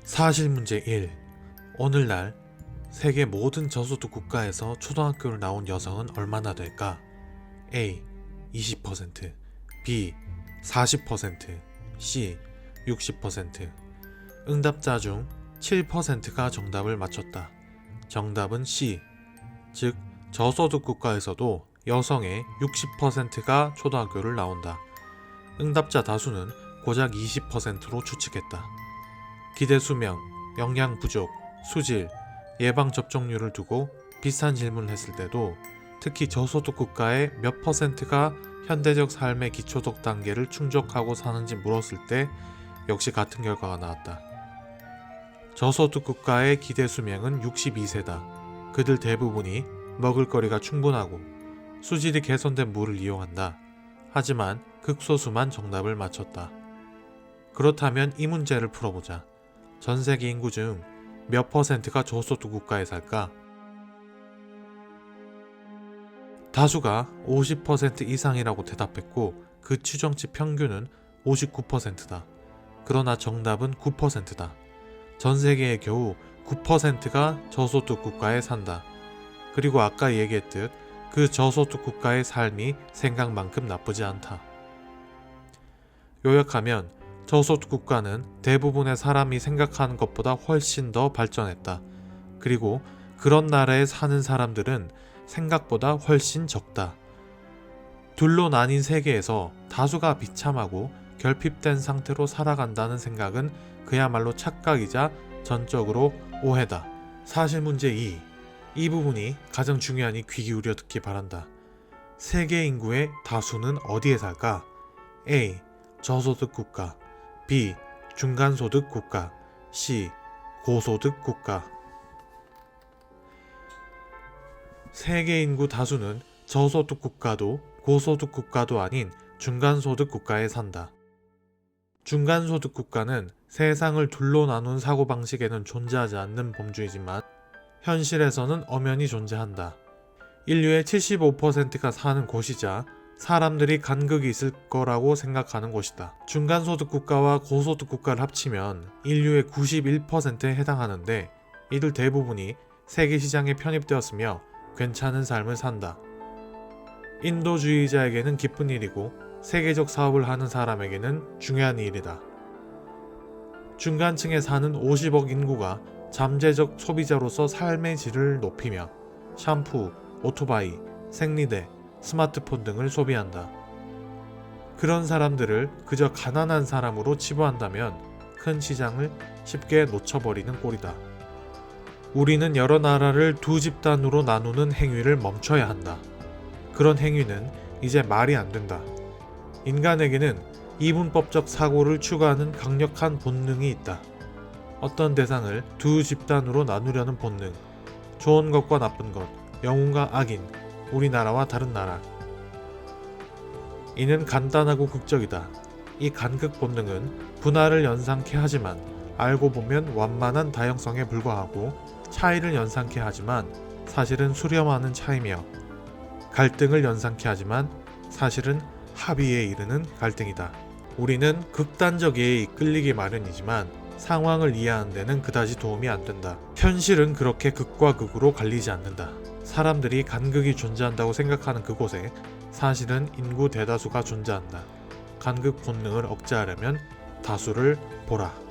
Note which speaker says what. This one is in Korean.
Speaker 1: 사실문제 1. 오늘날 세계 모든 저소득 국가에서 초등학교를 나온 여성은 얼마나 될까? A. 20%, B. 40%, C. 60%. 응답자 중 7%가 정답을 맞췄다. 정답은 C. 즉 저소득 국가에서도 여성의 60%가 초등학교를 나온다. 응답자 다수는 고작 20%로 추측했다. 기대 수명, 영양 부족, 수질, 예방 접종률을 두고 비슷한 질문을 했을 때도 특히 저소득 국가의 몇 퍼센트가 현대적 삶의 기초적 단계를 충족하고 사는지 물었을 때 역시 같은 결과가 나왔다. 저소득 국가의 기대 수명은 62세다. 그들 대부분이 먹을거리가 충분하고 수질이 개선된 물을 이용한다. 하지만 극소수만 정답을 맞췄다. 그렇다면 이 문제를 풀어보자. 전 세계 인구 중 몇 퍼센트가 저소득 국가에 살까? 다수가 50% 이상이라고 대답했고 그 추정치 평균은 59%다. 그러나 정답은 9%다. 전 세계의 겨우 9%가 저소득 국가에 산다. 그리고 아까 얘기했듯 그 저소득 국가의 삶이 생각만큼 나쁘지 않다. 요약하면 저소득 국가는 대부분의 사람이 생각하는 것보다 훨씬 더 발전했다. 그리고 그런 나라에 사는 사람들은 생각보다 훨씬 적다. 둘로 나뉜 세계에서 다수가 비참하고 결핍된 상태로 살아간다는 생각은 그야말로 착각이자 전적으로 오해다. 사실문제 2. 이 부분이 가장 중요하니 귀 기울여 듣기 바란다. 세계 인구의 다수는 어디에 살까? A. 저소득 국가, B. 중간소득 국가, C. 고소득 국가. 세계 인구 다수는 저소득 국가도 고소득 국가도 아닌 중간소득 국가에 산다. 중간소득 국가는 세상을 둘로 나눈 사고방식에는 존재하지 않는 범주이지만 현실에서는 엄연히 존재한다. 인류의 75%가 사는 곳이자 사람들이 간극이 있을 거라고 생각하는 곳이다. 중간소득 국가와 고소득 국가를 합치면 인류의 91%에 해당하는데 이들 대부분이 세계 시장에 편입되었으며 괜찮은 삶을 산다. 인도주의자에게는 기쁜 일이고 세계적 사업을 하는 사람에게는 중요한 일이다. 중간층에 사는 50억 인구가 잠재적 소비자로서 삶의 질을 높이며 샴푸, 오토바이, 생리대, 스마트폰 등을 소비한다. 그런 사람들을 그저 가난한 사람으로 치부한다면 큰 시장을 쉽게 놓쳐버리는 꼴이다. 우리는 여러 나라를 두 집단으로 나누는 행위를 멈춰야 한다. 그런 행위는 이제 말이 안 된다. 인간에게는 이분법적 사고를 추구하는 강력한 본능이 있다. 어떤 대상을 두 집단으로 나누려는 본능, 좋은 것과 나쁜 것, 영웅과 악인, 우리나라와 다른 나라. 이는 간단하고 극적이다. 이 간극 본능은 분할을 연상케 하지만 알고 보면 완만한 다형성에 불과하고 차이를 연상케 하지만 사실은 수렴하는 차이며 갈등을 연상케 하지만 사실은 합의에 이르는 갈등이다. 우리는 극단적에 이끌리기 마련이지만 상황을 이해하는 데는 그다지 도움이 안 된다. 현실은 그렇게 극과 극으로 갈리지 않는다. 사람들이 간극이 존재한다고 생각하는 그곳에 사실은 인구 대다수가 존재한다. 간극 본능을 억제하려면 다수를 보라.